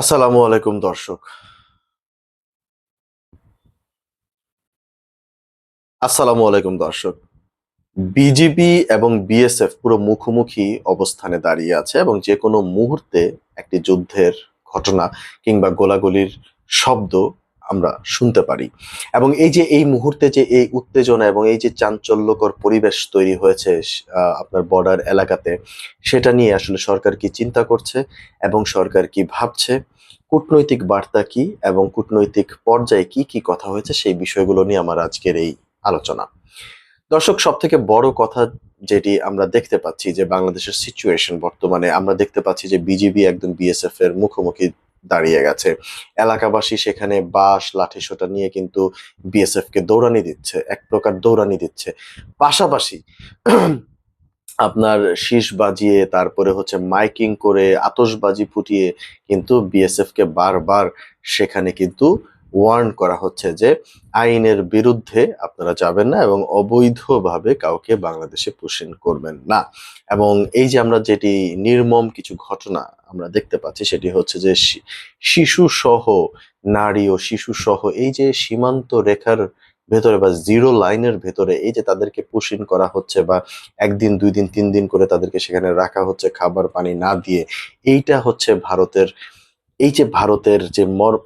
আসসালামু আলাইকুম দর্শক। আসসালামু আলাইকুম দর্শক। বিজিবি এবং বিএসএফ পুরো মুখোমুখি অবস্থানে দাঁড়িয়ে আছে এবং যেকোনো মুহূর্তে একটি যুদ্ধের ঘটনা কিংবা গোলাগুলির শব্দ আমরা শুনতে পারি। এবং এই মুহূর্তে যে এই উত্তেজনা এবং এই যে চাঞ্চল্যকর পরিবেশ তৈরি হয়েছে আপনার বর্ডার এলাকাতে, সেটা নিয়ে আসলে সরকার কি চিন্তা করছে এবং সরকার কি ভাবছে? কূটনৈতিক বার্তা কি এবং কূটনৈতিক পর্যায়ে কি কথা হয়েছে সেই বিষয়গুলো নিয়ে আমার আজকের এই আলোচনা। দর্শক, সবথেকে বড় কথা যেটি আমরা দেখতে পাচ্ছি যে বাংলাদেশের সিচুয়েশন বর্তমানে আমরা দেখতে পাচ্ছি যে বিজিবি একদম বিএসএফ এর মুখোমুখি দাঁড়িয়ে গেছে। এলাকাবাসী সেখানে বাঁশ লাঠিসোঁটা নিয়ে কিন্তু বিএসএফ কে দৌড়ানি দিচ্ছে, এক প্রকার দৌড়ানি দিচ্ছে। পাশাপাশি আপনার শিস বাজিয়ে তারপরে হচ্ছে মাইকিং করে আতশবাজি ফুটিয়ে কিন্তু বিএসএফ কে বারবার সেখানে কিন্তু ওয়ার্ন করা হচ্ছে যে আইনের বিরুদ্ধে আপনারা যাবেন না এবং অবৈধভাবে কাউকে বাংলাদেশে পুশিং করবেন না। এবং এই যে আমরা যেটি নির্মম কিছু ঘটনা আমরা দেখতে পাচ্ছি সেটি হচ্ছে যে শিশু সহ নারী ও শিশু সহ এই যে সীমান্ত রেখার ভেতরে বা জিরো লাইনের ভেতরে এই যে তাদেরকে পুশিং করা হচ্ছে বা ১ দিন ২ দিন ৩ দিন করে তাদেরকে সেখানে রাখা হচ্ছে খাবার পানি না দিয়ে। এইটা হচ্ছে ভারতের, এই যে ভারতের যে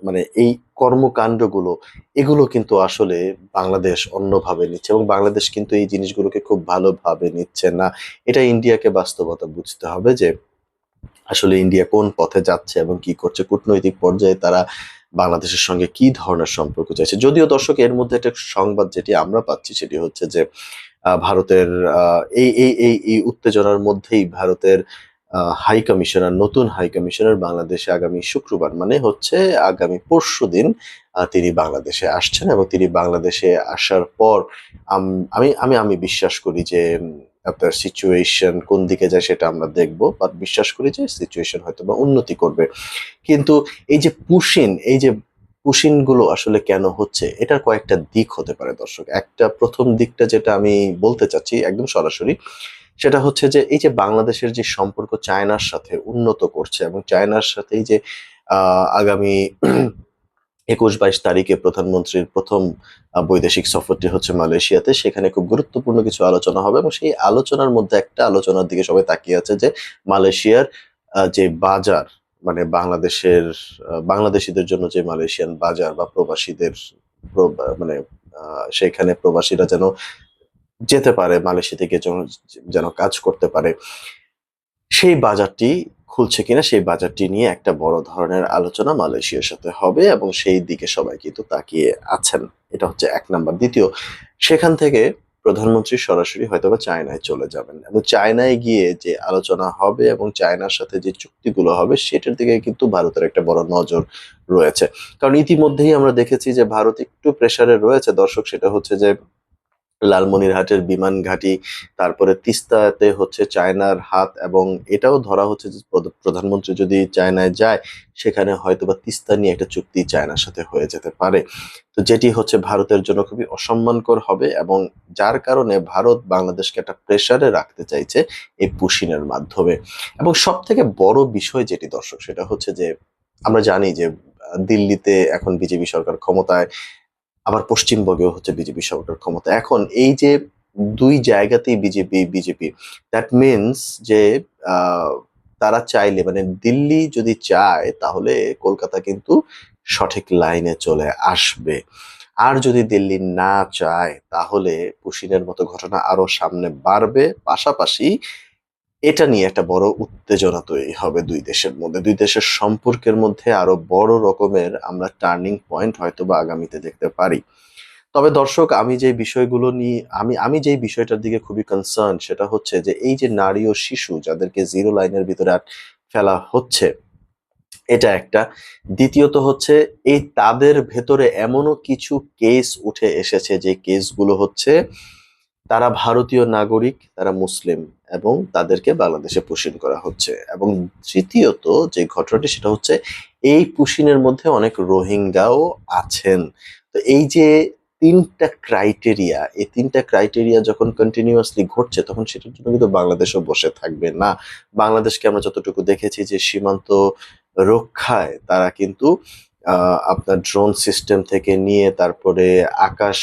মানে এই কর্মকাণ্ডগুলো, এগুলো কিন্তু আসলে বাংলাদেশ অন্যভাবে নিচ্ছে এবং বাংলাদেশ কিন্তু এই জিনিসগুলোকে খুব ভালোভাবে নিচ্ছে না। এটা ইন্ডিয়াকে বাস্তবতা বুঝতে হবে যে আসলে ইন্ডিয়া কোন পথে যাচ্ছে এবং কি করছে। কূটনৈতিক পর্যায়ে তারা বাংলাদেশের সঙ্গে কি ধরনের সম্পর্ক চাইছে। যদিও দর্শক, এর মধ্যে একটা সংবাদ যেটি আমরা পাচ্ছি সেটি হচ্ছে যে ভারতের এই উত্তেজনার মধ্যেই ভারতের হাই কমিশনার, নতুন হাই কমিশনার বাংলাদেশে আগামী শুক্রবার মানে হচ্ছে আগামী পরশুদিন তিনি বাংলাদেশে আসছেন এবং তিনি বাংলাদেশে আসার পর আমি বিশ্বাস করি যে আপনার সিচুয়েশন কোন দিকে যায় সেটা আমরা দেখব। বাট বিশ্বাস করি যে সিচুয়েশন হয়তোবা উন্নতি করবে। কিন্তু এই যে পুশিন গুলো আসলে কেন হচ্ছে? এটার কয়েকটা দিক হতে পারে দর্শক। একটা ১ম দিকটা যেটা আমি বলতে চাচ্ছি একদম সরাসরি, সেটা হচ্ছে যে এই যে বাংলাদেশের যে সম্পর্ক চায়নার সাথে উন্নত করছে এবং চায়নার সাথে এই যে আগামী ২১-২২ তারিখে প্রধানমন্ত্রীর ১ম বৈদেশিক সফরটি হচ্ছে মালয়েশিয়াতে। সেখানে খুব গুরুত্বপূর্ণ কিছু আলোচনা হবে এবং সেই আলোচনার মধ্যে একটা আলোচনার দিকে সবাই তাকিয়ে আছে যে মালয়েশিয়ার যে বাজার, মানে বাংলাদেশীদের জন্য যে মালয়েশিয়ান বাজার বা প্রবাসীদের মানে সেখানে প্রবাসীরা যেন যেতে পারে, মালয়েশিয়া থেকে যেন কাজ করতে পারে। সেই বাজারটি খুলছে কিনা সেই বাজারটি নিয়ে একটা বড় ধরনের আলোচনা মালয়েশিয়ার সাথে হবে এবং সেই দিকে সবাই কিন্তু তাকিয়ে আছেন। এটা হচ্ছে ১ নাম্বার। দ্বিতীয়, সেখান থেকে প্রধানমন্ত্রী সরাসরি হয়তোবা চায়নায় চলে যাবেন এবং চায়নায় গিয়ে যে আলোচনা হবে এবং চায়নার সাথে যে চুক্তিগুলো হবে সেটার দিকে কিন্তু ভারতের একটা বড় নজর রয়েছে। কারণ ইতিমধ্যেই আমরা দেখেছি যে ভারত একটু প্রেসারে রয়েছে দর্শক, সেটা হচ্ছে যে লালমনিরহাটের বিমান ঘাঁটি, তারপরে তিস্তাতে হচ্ছে চায়নার হাত এবং এটাও ধরা হচ্ছে যে প্রধানমন্ত্রী যদি চায়নায় যায় সেখানে হয়তোবা তিস্তা নিয়ে একটা চুক্তি চায়নার সাথে হয়ে যেতে পারে। তো যেটি হচ্ছে ভারতের জন্য খুবই অসম্মানকর হবে এবং যার কারণে ভারত বাংলাদেশকে একটা প্রেসারে রাখতে চাইছে এই পুশিনের মাধ্যমে। এবং সবথেকে বড় বিষয় যেটি দর্শক, সেটা হচ্ছে যে আমরা জানি যে দিল্লিতে এখন বিজেপি সরকার ক্ষমতায়, আবার পশ্চিমবঙ্গেও হচ্ছে বিজেপি সরকার ক্ষমতায়। এখন এই যে ২ জায়গাতেই বিজেপি, দ্যাট মিনস যে আ তারা চাইলে মানে দিল্লি যদি চায় তাহলে কলকাতা কিন্তু সঠিক লাইনে চলে আসবে। আর যদি দিল্লি না চায় তাহলে পুশিনের মতো ঘটনা আরো সামনে বাড়বে। পাশাপাশি এটা নিয়ে একটা বড় উত্তেজনা তৈরি হবে ২ দেশের মধ্যে। ২ দেশের সম্পর্কের মধ্যে আরো বড় রকমের আমরা টার্নিং পয়েন্ট হয়তোবা আগামীতে দেখতে পারি। তবে দর্শক, আমি যে বিষয়গুলো নিয়ে আমি যেই বিষয়টার দিকে খুবই কনসার্ন সেটা হচ্ছে যে এই যে নারী ও শিশু যাদেরকে জিরো লাইনের ভিতরে ফেলা হচ্ছে, এটা একটা। দ্বিতীয়ত হচ্ছে এই তাদের ভেতরে এমনও কিছু কেস উঠে এসেছে যে কেসগুলো হচ্ছে তারা ভারতীয় নাগরিক, তারা মুসলিম এবং তাদেরকে বাংলাদেশে পুশিং করা হচ্ছে। এবং তৃতীয়ত যে ঘটনাটি সেটা হচ্ছে এই পুশিনের মধ্যে অনেক রোহিঙ্গাও আছেন। তো এই যে এই ৩টা ক্রাইটেরিয়া যখন কন্টিনিউয়াসলি ঘটছে তখন সেটার জন্য কিন্তু বাংলাদেশও বসে থাকবে না। বাংলাদেশকে আমরা যতটুকু দেখেছি যে সীমান্ত রক্ষায় তারা কিন্তু আপনার ড্রোন সিস্টেম থেকে নিয়ে তারপরে আকাশ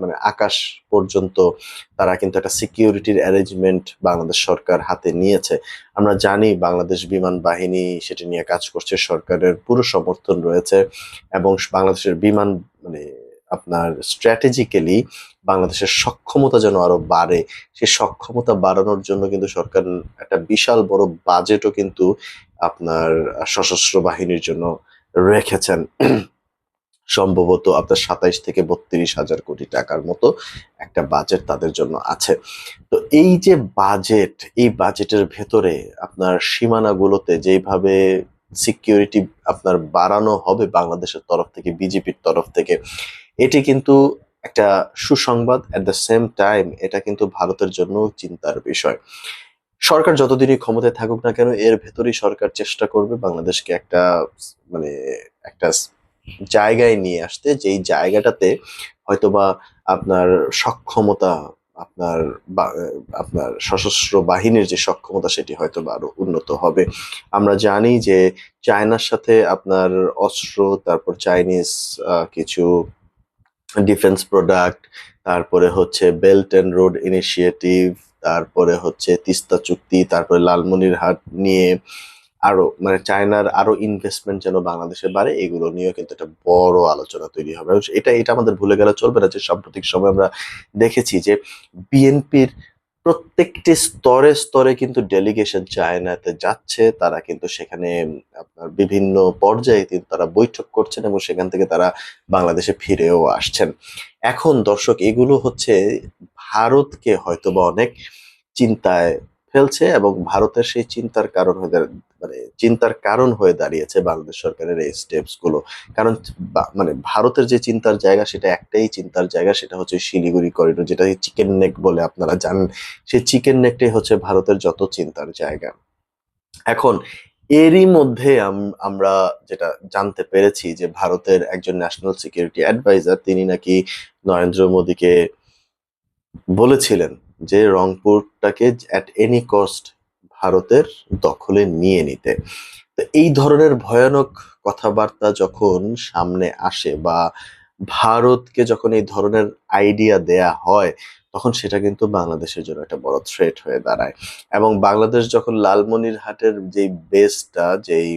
মানে আকাশ পর্যন্ত তারা কিন্তু একটা সিকিউরিটির অ্যারেঞ্জমেন্ট বাংলাদেশ সরকার হাতে নিয়েছে। আমরা জানি বাংলাদেশ বিমান বাহিনী সেটা নিয়ে কাজ করছে, সরকারের পুরো সমর্থন রয়েছে এবং বাংলাদেশের বিমান মানে আপনার স্ট্র্যাটেজিক্যালি বাংলাদেশের সক্ষমতা যেন আরো বাড়ে, সেই সক্ষমতা বাড়ানোর জন্য কিন্তু সরকার একটা বিশাল বড় বাজেটও কিন্তু আপনার সশস্ত্র বাহিনীর জন্য রেখেছেন। সম্ভবত আপনার ২৭ থেকে ৩২ হাজার কোটি টাকার মতো একটা বাজেট তাদের জন্য আছে। তো এই যে বাজেট, এই বাজেটের ভেতরে আপনার সীমানাগুলোতে যেইভাবে সিকিউরিটি আপনার বাড়ানো হবে বাংলাদেশের তরফ থেকে, বিজেপির তরফ থেকে, এটি কিন্তু একটা সুসংবাদ। এট দ্য সেম টাইম এটা কিন্তু ভারতের জন্য চিন্তার বিষয়। সরকার যতদিনই ক্ষমতায় থাকুক না কেন এর ভেতরেই সরকার চেষ্টা করবে বাংলাদেশকে একটা মানে একটা জায়গায় নিয়ে আসতে, যেই জায়গাটাতে হয়তোবা আপনার সক্ষমতা আপনার আপনার সশস্ত্র বাহিনীর যে সক্ষমতা সেটি হয়তোবা আরো উন্নত হবে। আমরা জানি যে চায়নার সাথে আপনার অস্ত্র, তারপর চাইনিজ কিছু ডিফেন্স প্রোডাক্ট, তারপরে হচ্ছে বেল্ট অ্যান্ড রোড ইনিশিয়েটিভ, তারপরে হচ্ছে তিস্তা চুক্তি, তারপরে লালমনিরহাট নিয়ে আরো মানে চায়নার আরো ইনভেস্টমেন্ট যেন বাংলাদেশে বাড়ে, এগুলো নিয়েও কিন্তু একটা বড় আলোচনা তৈরি হবে। এটা আমাদের ভুলে গেলে চলবে না যে সাম্প্রতিক সময় আমরা দেখেছি যে বিএনপির প্রত্যেকটি স্তরে স্তরে কিন্তু ডেলিগেশন চায়নাতে যাচ্ছে, তারা কিন্তু সেখানে আপনার বিভিন্ন পর্যায়ে কিন্তু তারা বৈঠক করছেন এবং সেখান থেকে তারা বাংলাদেশে ফিরেও আসছেন। এখন দর্শক এগুলো হচ্ছে ভারতকে হয়তোবা অনেক চিন্তায় ফেলছে এবং ভারতের সেই চিন্তার কারণ হয়ে দাঁড়িয়েছে বাংলাদেশ সরকারের এই স্টেপস গুলো। কারণ মানে ভারতের যে চিন্তার জায়গা সেটা একটাই চিন্তার জায়গা, সেটা হচ্ছে শিলিগুড়ি করিডোর, যেটা চিকেন নেক বলে আপনারা জানেন। সেই চিকেন নেকটাই হচ্ছে ভারতের যত চিন্তার জায়গা। এখন এরই মধ্যে আমরা যেটা জানতে পেরেছি যে ভারতের একজন ন্যাশনাল সিকিউরিটি অ্যাডভাইজার তিনি নাকি নরেন্দ্র মোদীকে বলেছিলেন যে রংপুরটাকে অ্যাট এনি কস্ট ভারতের দখলে নিয়ে নিতে। তো এই ধরনের ভয়ানক কথাবার্তা যখন সামনে আসে বা ভারতকে যখন এই ধরনের আইডিয়া দেয়া হয় তখন সেটা কিন্তু বাংলাদেশের জন্য একটা বড় থ্রেট হয়ে দাঁড়ায়। এবং বাংলাদেশ যখন লালমনিরহাটের যেই বেসটা, যেই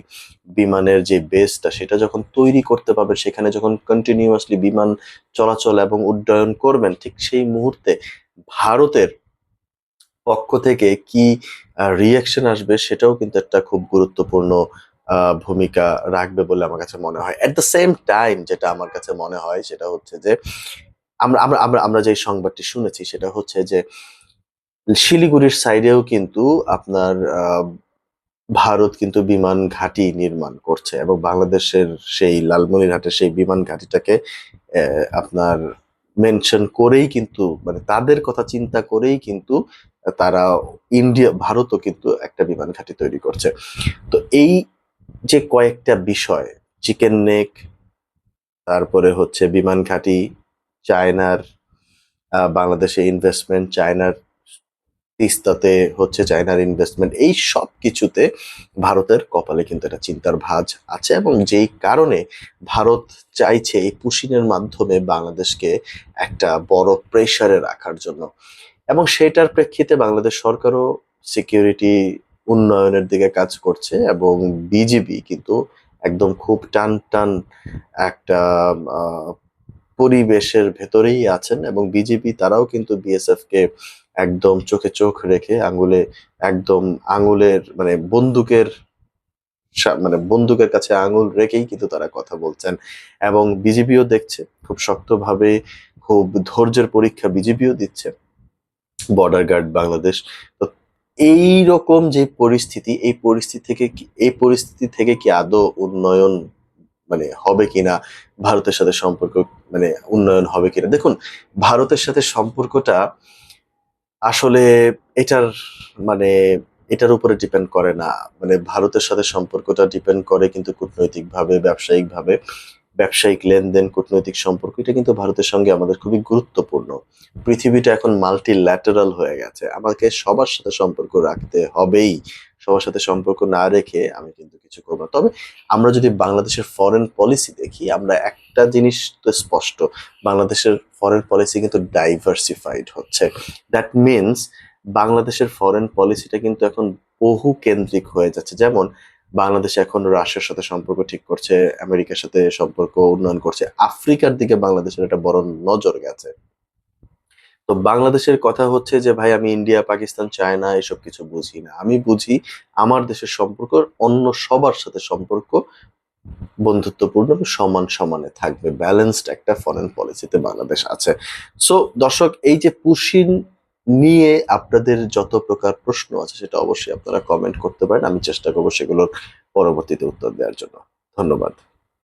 বিমানের যে বেসটা সেটা যখন তৈরি করতে পারবে, সেখানে যখন কন্টিনিউয়াসলি বিমান চলাচল এবং উড্ডয়ন করবেন, ঠিক সেই মুহূর্তে ভারতের পক্ষ থেকে কি রিঅ্যাকশন আসবে সেটাও কিন্তু একটা খুব গুরুত্বপূর্ণ ভূমিকা রাখবে বলে আমার কাছে মনে হয়। এট দ্য সেম টাইম যেটা আমার কাছে মনে হয় সেটা হচ্ছে যে আমরা আমরা আমরা আমরা যে সংবাদটি শুনেছি সেটা হচ্ছে যে শিলিগুড়ির সাইডেও কিন্তু আপনার ভারত কিন্তু বিমান ঘাঁটি নির্মাণ করছে এবং বাংলাদেশের সেই লালমনিরহাটের সেই বিমান ঘাঁটিটাকে আপনার মেনশন করেই কিন্তু মানে তাদের কথা চিন্তা করেই কিন্তু তারা ভারতও কিন্তু একটা বিমান ঘাঁটি তৈরি করছে। তো এই যে কয়েকটা বিষয়, চিকেন নেক, তারপরে হচ্ছে বিমান ঘাঁটি, চায়নার বাংলাদেশে ইনভেস্টমেন্ট, চায়নার তিস্তাতে হচ্ছে চায়নার ইনভেস্টমেন্ট, এই সব কিছুতে ভারতের কপালে কিন্তু একটা চিন্তার ভাঁজ আছে এবং যেই কারণে ভারত চাইছে এই পুশিনের মাধ্যমে বাংলাদেশকে একটা বড় প্রেসারে রাখার জন্য। এবং সেটার প্রেক্ষিতে বাংলাদেশ সরকারও সিকিউরিটি উন্নয়নের দিকে কাজ করছে এবং বিজিবি কিন্তু একদম খুব টান টান একটা পরিবেশের ভেতরেই আছেন এবং বিজিবি তারাও কিন্তু বিএসএফ কে একদম চোখে চোখ রেখে আঙুলের মানে বন্দুকের কাছে আঙুল রেখেই কিন্তু তারা কথা বলছেন এবং বিজিবিও দেখছে খুব শক্তভাবে, খুব ধৈর্যের পরীক্ষা বিজিবিও দিচ্ছে বর্ডার গার্ড বাংলাদেশ। তো এইরকম যে পরিস্থিতি, এই পরিস্থিতি থেকে কি আদৌ উন্নয়ন মানে হবে কিনা, ভারতের সাথে সম্পর্ক মানে উন্নয়ন হবে কিনা? দেখুন, ভারতের সাথে সম্পর্কটা আসলে এটার মানে এটার উপরে ডিপেন্ড করে না। মানে ভারতের সাথে সম্পর্কটা ডিপেন্ড করে কিন্তু কূটনৈতিকভাবে, ব্যবসায়িকভাবে ব্যবসায়িক লেনদেন, কূটনৈতিক সম্পর্ক, এটা কিন্তু ভারতের সঙ্গে আমাদের খুবই গুরুত্বপূর্ণ। পৃথিবীটা এখন মাল্টিল্যাটারাল হয়ে গেছে। আমাকে সবার সাথে সম্পর্ক রাখতে হবেই। সবার সাথে সম্পর্ক না রেখে আমি কিন্তু কিছু করব না। তবে আমরা যদি বাংলাদেশের ফরেন পলিসি দেখি, আমরা একটা জিনিস তো স্পষ্ট, বাংলাদেশের ফরেন পলিসি কিন্তু ডাইভার্সিফাইড হচ্ছে। দ্যাট মিনস বাংলাদেশের ফরেন পলিসিটা কিন্তু এখন বহু কেন্দ্রিক হয়ে যাচ্ছে। যেমন বাংলাদেশ এখন রাশিয়ার সাথে সম্পর্ক ঠিক করছে, আমেরিকার সাথে সম্পর্ক উন্নয়ন করছে। আফ্রিকার দিকে বাংলাদেশের একটা বড় নজর গেছে। তো বাংলাদেশের কথা হচ্ছে যে ভাই আমি ইন্ডিয়া, পাকিস্তান, চায়না এসব কিছু বুঝি না। আমি বুঝি আমার দেশের সম্পর্ক অন্য সবার সাথে সম্পর্ক বন্ধুত্বপূর্ণ এবং সমান সমানে থাকবে। ব্যালেন্সড একটা ফরেন পলিসিতে বাংলাদেশ আছে। সো দর্শক, এই যে পুশিন নিয়ে আপনাদের যত প্রকার প্রশ্ন আছে সেটা অবশ্যই আপনারা কমেন্ট করতে পারেন। আমি চেষ্টা করব সেগুলোর পরবর্তীতে উত্তর দেওয়ার জন্য। ধন্যবাদ।